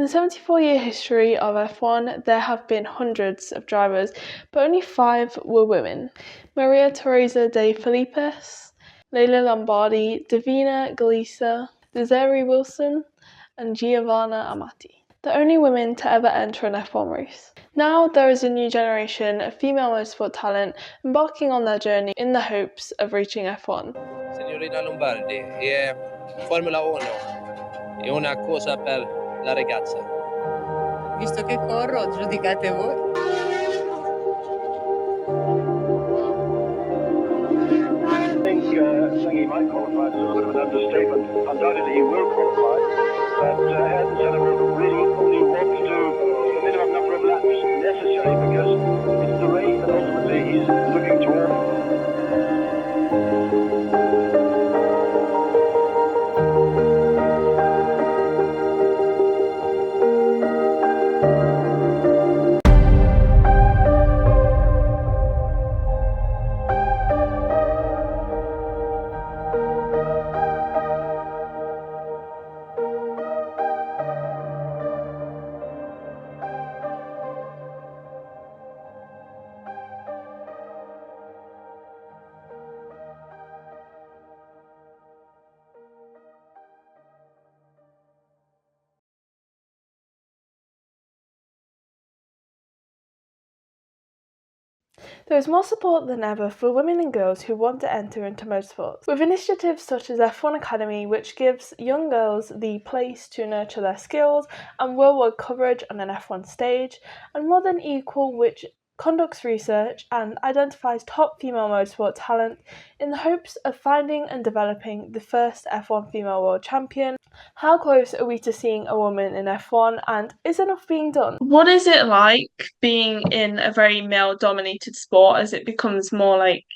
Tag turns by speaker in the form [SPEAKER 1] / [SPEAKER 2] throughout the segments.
[SPEAKER 1] the 74-year history of F1, there have been hundreds of drivers, but only 5 were women. Maria Teresa de Felippes, Leila Lombardi, Davina Galisa, Desiree Wilson, and Giovanna Amati. The only women to ever enter an F1 race. Now there is a new generation of female motorsport talent embarking on their journey in the hopes of reaching F1.
[SPEAKER 2] Signorina Lombardi, è Formula 1, è una cosa per la ragazza.
[SPEAKER 3] Visto che corro, giudicate voi.
[SPEAKER 4] I think saying he might qualify is a little bit of an understatement. Undoubtedly he will qualify, but Ayrton Senna really only wants to do the minimum number of laps necessary because it's the race that ultimately he's looking toward.
[SPEAKER 1] There is more support than ever for women and girls who want to enter into motorsports, with initiatives such as F1 Academy, which gives young girls the place to nurture their skills and worldwide coverage on an F1 stage, and More Than Equal, which conducts research and identifies top female motorsport talent in the hopes of finding and developing the first F1 female world champion. How close are we to seeing a woman in F1, and is enough being done? What is it like being in a very male-dominated sport as it becomes more like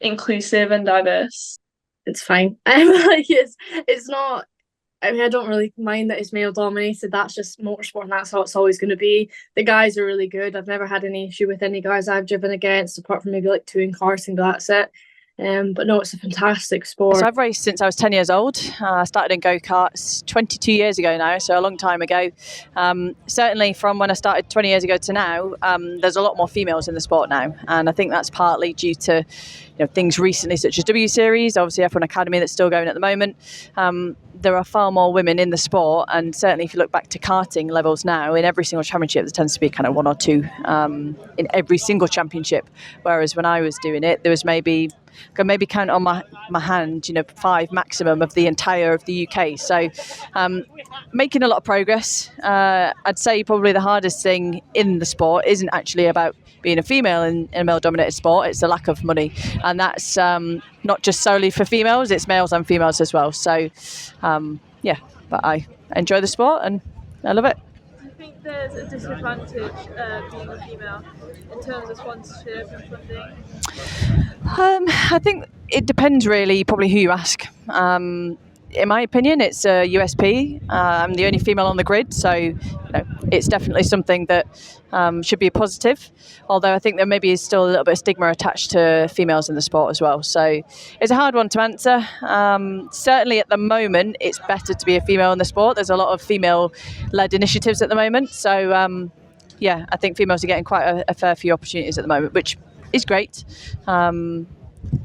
[SPEAKER 1] inclusive and diverse?
[SPEAKER 5] It's fine. It's not. I mean, I don't really mind that it's male dominated. That's just motorsport, and that's how it's always going to be. The guys are really good. I've never had any issue with any guys I've driven against, apart from maybe like 2 in karting, but that's it. But no, it's a fantastic sport.
[SPEAKER 6] So I've raced since I was 10 years old. I started in go-karts 22 years ago now, so a long time ago. Certainly from when I started 20 years ago to now, there's a lot more females in the sport now. And I think that's partly due to things recently such as W Series, obviously F1 Academy that's still going at the moment. There are far more women in the sport, and certainly if you look back to karting levels now, in every single championship there tends to be kind of 1 or 2 in every single championship, whereas when I was doing it there was maybe count on my hand 5 maximum of the entire of the UK. So making a lot of progress. I'd say probably the hardest thing in the sport isn't actually about being a female in a male dominated sport, it's the lack of money, and that's not just solely for females, it's males and females as well. So but I enjoy the sport and I love it.
[SPEAKER 1] Do you think there's a disadvantage being a female in terms of sponsorship and funding?
[SPEAKER 6] I think it depends really, probably who you ask. In my opinion, it's a USP. I'm the only female on the grid, so it's definitely something that should be a positive. Although I think there maybe is still a little bit of stigma attached to females in the sport as well. So it's a hard one to answer. Certainly at the moment, it's better to be a female in the sport. There's a lot of female-led initiatives at the moment. So I think females are getting quite a fair few opportunities at the moment, which is great.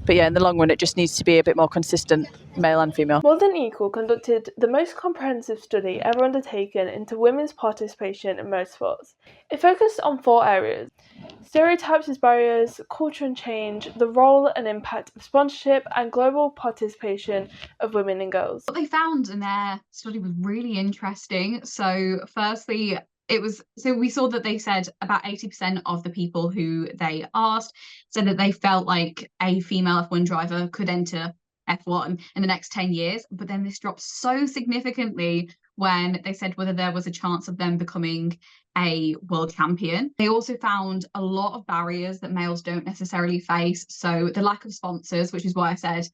[SPEAKER 6] But in the long run, it just needs to be a bit more consistent, male and female.
[SPEAKER 1] More Than Equal conducted the most comprehensive study ever undertaken into women's participation in motorsports. It focused on 4 areas: stereotypes as barriers, culture and change, the role and impact of sponsorship, and global participation of women and girls.
[SPEAKER 7] What they found in their study was really interesting. So firstly, we saw that they said about 80% of the people who they asked said that they felt like a female F1 driver could enter F1 in the next 10 years. But then this dropped so significantly when they said whether there was a chance of them becoming a world champion. They also found a lot of barriers that males don't necessarily face. So the lack of sponsors, which is why I said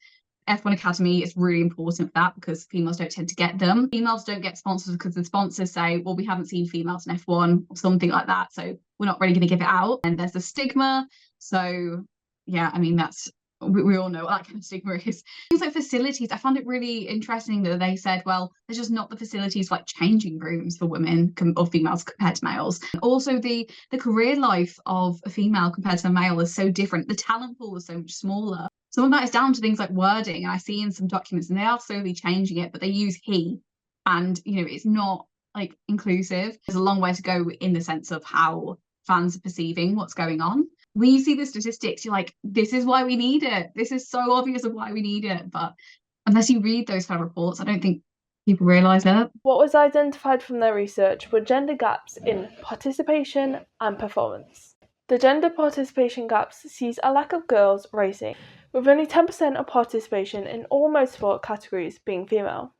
[SPEAKER 7] F1 Academy is really important for that, because females don't tend to get them. Females don't get sponsors because the sponsors say, well, we haven't seen females in F1 or something like that, so we're not really going to give it out. And there's the stigma. So, that's we all know what that kind of stigma is. Things like facilities, I found it really interesting that they said, well, there's just not the facilities like changing rooms for women or females compared to males. Also, the career life of a female compared to a male is so different. The talent pool is so much smaller. Some of that is down to things like wording. And I see in some documents, and they are slowly changing it, but they use he, and it's not like inclusive. There's a long way to go in the sense of how fans are perceiving what's going on. When you see the statistics, you're like, this is why we need it. This is so obvious of why we need it. But unless you read those kind of reports, I don't think people realise that.
[SPEAKER 1] What was identified from their research were gender gaps in participation and performance. The gender participation gaps sees a lack of girls racing, with only 10% of participation in all motorsport categories being female.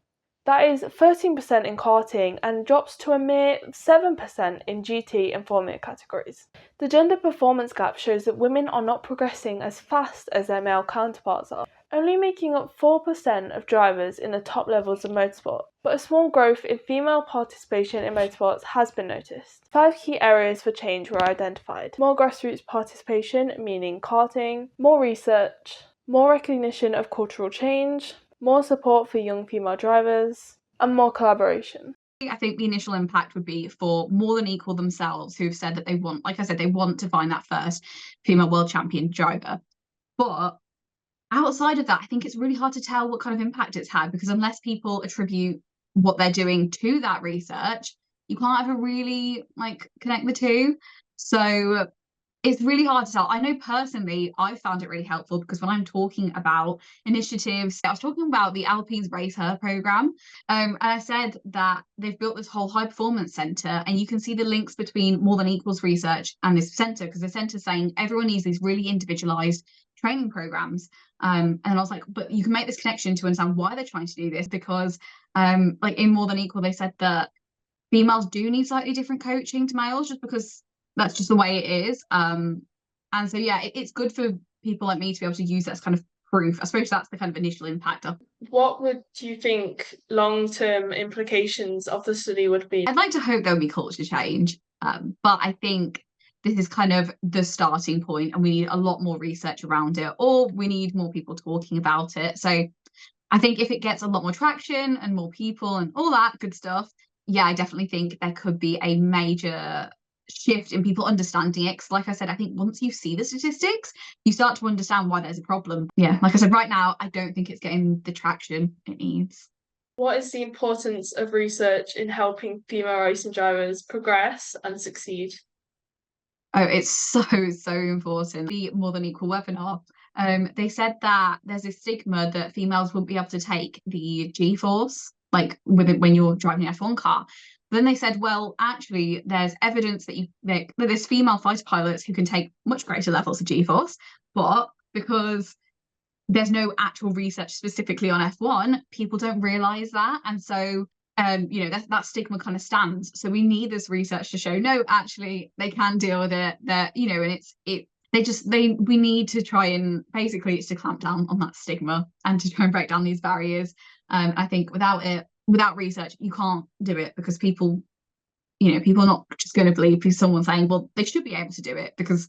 [SPEAKER 1] That is 13% in karting and drops to a mere 7% in GT and Formula categories. The gender performance gap shows that women are not progressing as fast as their male counterparts are, only making up 4% of drivers in the top levels of motorsport. But a small growth in female participation in motorsports has been noticed. 5 key areas for change were identified: more grassroots participation, meaning karting, more research, more recognition of cultural change, more support for young female drivers, and more collaboration.
[SPEAKER 7] I think the initial impact would be for More Than Equal themselves, who've said that they want, like I said, they want to find that first female world champion driver. But outside of that, I think it's really hard to tell what kind of impact it's had, because unless people attribute what they're doing to that research, you can't ever really connect the two. So it's really hard to tell. I know personally, I found it really helpful because when I'm talking about initiatives, I was talking about the Alpine's Race Her program. And I said that they've built this whole high performance center, and you can see the links between More Than Equals research and this center, because the center is saying everyone needs these really individualized training programs. And I was like, but you can make this connection to understand why they're trying to do this, because in More Than Equal, they said that females do need slightly different coaching to males, just because that's just the way it is. And so, yeah, it's good for people like me to be able to use that as kind of proof. I suppose that's the kind of initial impact.
[SPEAKER 1] What do you think long-term implications of the study would be?
[SPEAKER 7] I'd like to hope there'll be culture change, but I think this is kind of the starting point, and we need a lot more research around it, or we need more people talking about it. So I think if it gets a lot more traction and more people and all that good stuff, yeah, I definitely think there could be a major shift in people understanding it. Because like I said, I think once you see the statistics, you start to understand why there's a problem. Yeah, like I said, right now, I don't think it's getting the traction it needs.
[SPEAKER 1] What is the importance of research in helping female racing drivers progress and succeed?
[SPEAKER 7] Oh, it's so important. The More Than Equal webinar, they said that there's a stigma that females wouldn't be able to take the G-force, when you're driving an F1 car. Then they said, well, actually, there's evidence that there's female fighter pilots who can take much greater levels of G-force, but because there's no actual research specifically on F1, people don't realise that. And so, that stigma kind of stands. So we need this research to show, no, actually, they can deal with it. That, and we need to try and, basically, it's to clamp down on that stigma and to try and break down these barriers. I think without research, you can't do it, because people are not just going to believe someone saying, well, they should be able to do it, because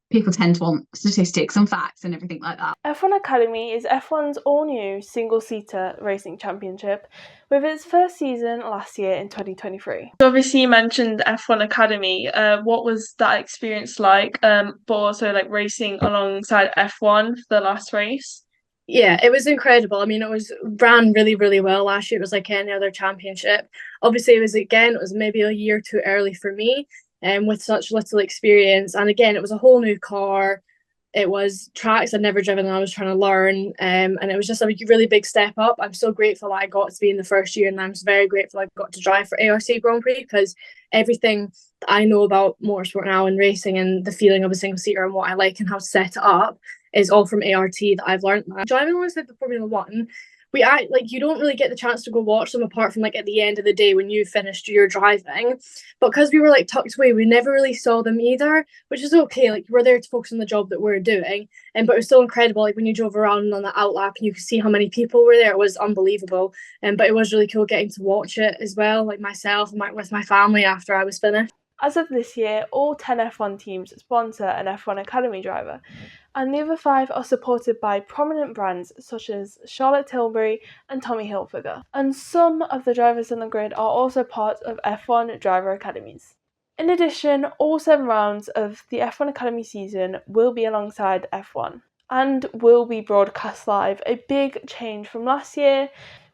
[SPEAKER 7] people tend to want statistics and facts and everything like that.
[SPEAKER 1] F1 Academy is F1's all-new single-seater racing championship, with its first season last year in 2023. So obviously you mentioned F1 Academy. What was that experience like, but also racing alongside F1 for the last race?
[SPEAKER 5] Yeah, it was incredible. I mean, it was ran really, really well last year. It was like any other championship. Obviously, it was maybe a year too early for me, with such little experience. And again, it was a whole new car. It was tracks I'd never driven, and I was trying to learn. And it was just a really big step up. I'm so grateful that I got to be in the first year, and I'm very grateful I got to drive for ARC Grand Prix, because everything that I know about motorsport now and racing and the feeling of a single seater and what I like and how to set it up is all from ART that I've learned. Driving alongside the Formula One, you don't really get the chance to go watch them, apart from at the end of the day when you finished your driving. But because we were tucked away, we never really saw them either, which is okay. We're there to focus on the job that we're doing, but it was still incredible. When you drove around on the outlap and you could see how many people were there, it was unbelievable. But it was really cool getting to watch it as well, myself and with my family after I was finished.
[SPEAKER 1] As of this year, all 10 F1 teams sponsor an F1 Academy driver, and the other 5 are supported by prominent brands such as Charlotte Tilbury and Tommy Hilfiger. And some of the drivers on the grid are also part of F1 driver academies. In addition, all 7 rounds of the F1 Academy season will be alongside F1 and will be broadcast live, a big change from last year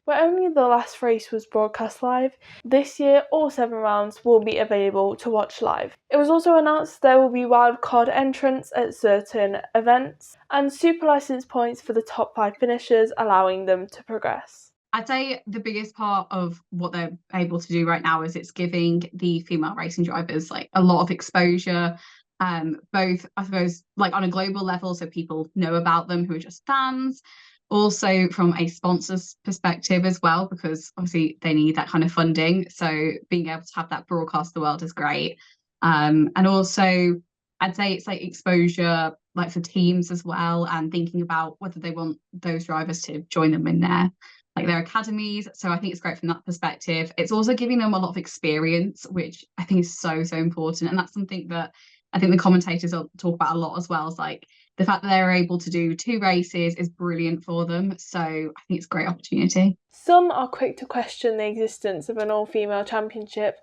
[SPEAKER 1] where only the last race was broadcast live. This year, all 7 rounds will be available to watch live. It was also announced there will be wildcard entrants at certain events and super license points for the top 5 finishers, allowing them to progress.
[SPEAKER 7] I'd say the biggest part of what they're able to do right now is it's giving the female racing drivers like a lot of exposure, both, I suppose, like on a global level, so people know about them who are just fans, also from a sponsor's perspective as well, because obviously they need that kind of funding. So being able to have that broadcast to the world is great. And also I'd say it's like exposure like for teams as well, and thinking about whether they want those drivers to join them in their academies. So I think it's great from that perspective. It's also giving them a lot of experience, which I think is so important. And that's something that I think the commentators will talk about a lot as well. Is like the fact that they're able to do 2 races is brilliant for them. So I think it's a great opportunity.
[SPEAKER 1] Some are quick to question the existence of an all-female championship,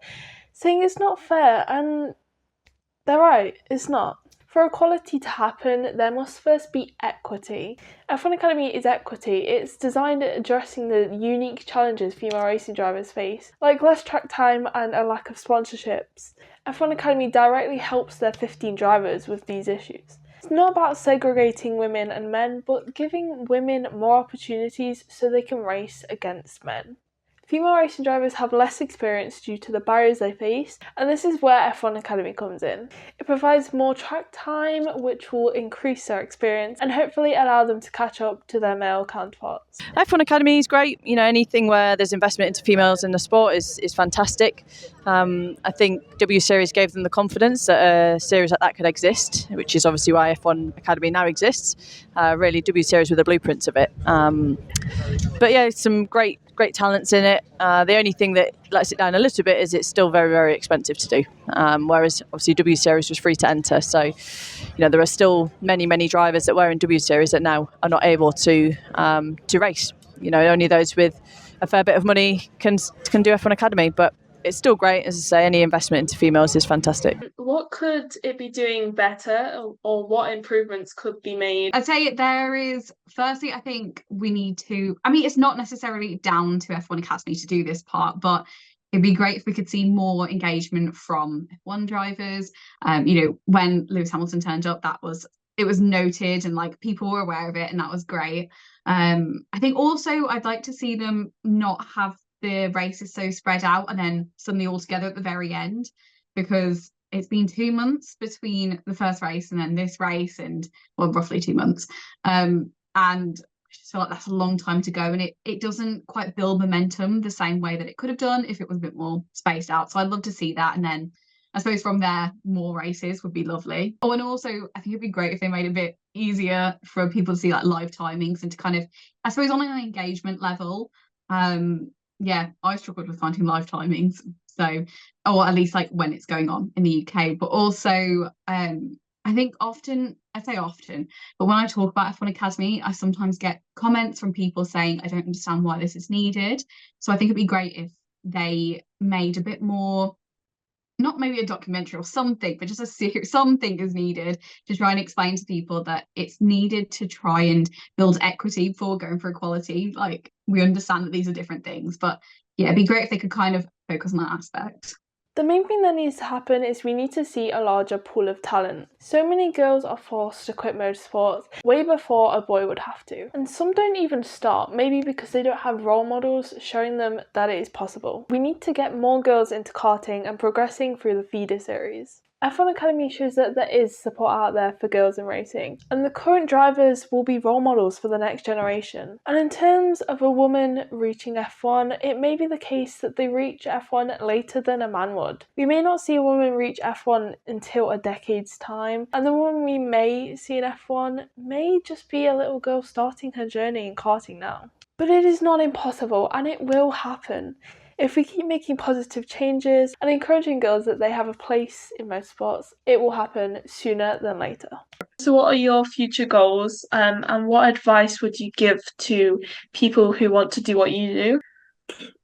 [SPEAKER 1] saying it's not fair, and they're right, it's not. For equality to happen, there must first be equity. F1 Academy is equity. It's designed at addressing the unique challenges female racing drivers face, like less track time and a lack of sponsorships. F1 Academy directly helps their 15 drivers with these issues. It's not about segregating women and men, but giving women more opportunities so they can race against men. Female racing drivers have less experience due to the barriers they face, and this is where F1 Academy comes in. It provides more track time, which will increase their experience and hopefully allow them to catch up to their male counterparts.
[SPEAKER 6] F1 Academy is great. You know, anything where there's investment into females in the sport is fantastic. I think W Series gave them the confidence that a series like that could exist, which is obviously why F1 Academy now exists. Really, W Series were the blueprints of it. But yeah, some great talents in it. The only thing that lets it down a little bit is it's still very, very expensive to do. Whereas obviously W Series was free to enter. So, you know, there are still many drivers that were in W Series that now are not able to race. You know, only those with a fair bit of money can do F1 Academy. But it's still great. As I say, any investment into females is fantastic.
[SPEAKER 1] What could it be doing better, or what improvements could be made?
[SPEAKER 7] I'd say there is, firstly, I think we need to, I mean, it's not necessarily down to F1 Academy to do this part, but it'd be great if we could see more engagement from F1 drivers. You know, when Lewis Hamilton turned up, it was noted and like people were aware of it, and that was great. I think also I'd like to see them not have the races so spread out and then suddenly all together at the very end, because it's been 2 months between the first race and then this race, and well, roughly 2 months. And I just feel like that's a long time to go, and it doesn't quite build momentum the same way that it could have done if it was a bit more spaced out. So I'd love to see that, and then I suppose from there more races would be lovely. Oh, and also I think it'd be great if they made it a bit easier for people to see like live timings and to kind of, I suppose, on an engagement level. Yeah, I struggled with finding live timings, so, or at least like when it's going on in the UK. But also, I think often, but when I talk about F1 Academy, I sometimes get comments from people saying, I don't understand why this is needed. So I think it'd be great if they made a bit more, not maybe a documentary or something, but just a series, something is needed to try and explain to people that it's needed to try and build equity before going for equality. Like, we understand that these are different things, but yeah, it'd be great if they could kind of focus on that aspect.
[SPEAKER 1] The main thing that needs to happen is we need to see a larger pool of talent. So many girls are forced to quit motorsports way before a boy would have to. And some don't even start, maybe because they don't have role models showing them that it is possible. We need to get more girls into karting and progressing through the feeder series. F1 Academy shows that there is support out there for girls in racing, and the current drivers will be role models for the next generation. And in terms of a woman reaching F1, it may be the case that they reach F1 later than a man would. We may not see a woman reach F1 until a decade's time, and the woman we may see in F1 may just be a little girl starting her journey in karting now. But it is not impossible, and it will happen. If we keep making positive changes and encouraging girls that they have a place in motorsports, it will happen sooner than later. So what are your future goals, and what advice would you give to people who want to do what you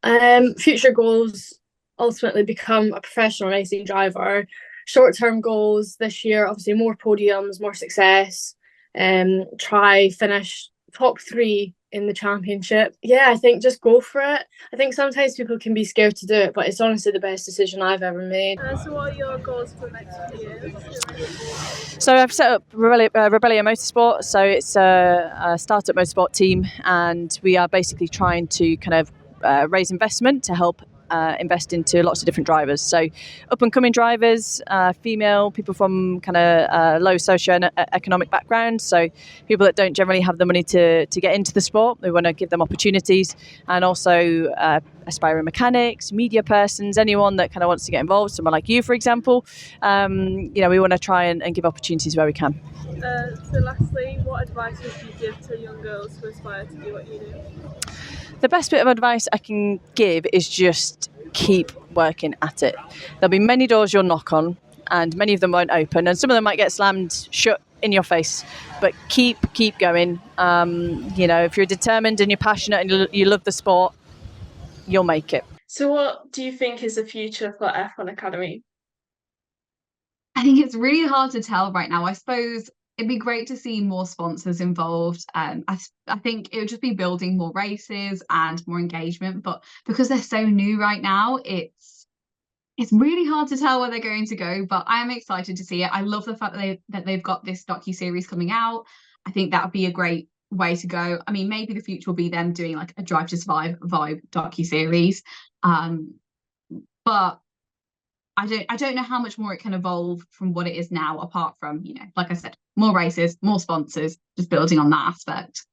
[SPEAKER 1] do?
[SPEAKER 5] Future goals, ultimately become a professional racing driver. Short-term goals this year, obviously more podiums, more success, try finish top 3 in the championship. Yeah, I think just go for it. I think sometimes people can be scared to do it, but it's honestly the best decision I've ever made.
[SPEAKER 1] So what are your goals for the next few years?
[SPEAKER 6] So I've set up Rebellion Motorsport. So it's a startup motorsport team, and we are basically trying to kind of raise investment to help invest into lots of different drivers. So up and coming drivers, female, people from kind of low socio-economic backgrounds. So people that don't generally have the money to get into the sport. We want to give them opportunities, and also aspiring mechanics, media persons, anyone that kind of wants to get involved. Someone like you, for example. We want to try and give opportunities where we can.
[SPEAKER 1] So lastly, what advice would you give to young girls who aspire to do what you do?
[SPEAKER 6] The best bit of advice I can give is just keep working at it. There'll be many doors you'll knock on, and many of them won't open, and some of them might get slammed shut in your face. But keep going. If you're determined and you're passionate and you love the sport, you'll make it.
[SPEAKER 1] So what do you think is the future for F1 Academy?
[SPEAKER 7] I think it's really hard to tell right now. I suppose it'd be great to see more sponsors involved. I think it would just be building more races and more engagement. But because they're so new right now, it's really hard to tell where they're going to go. But I am excited to see it. I love the fact that they've got this docu-series coming out. I think that would be a great way to go. I mean, maybe the future will be them doing like a Drive to Survive vibe docu-series. But I don't know how much more it can evolve from what it is now, apart from, like I said, more races, more sponsors, just building on that aspect.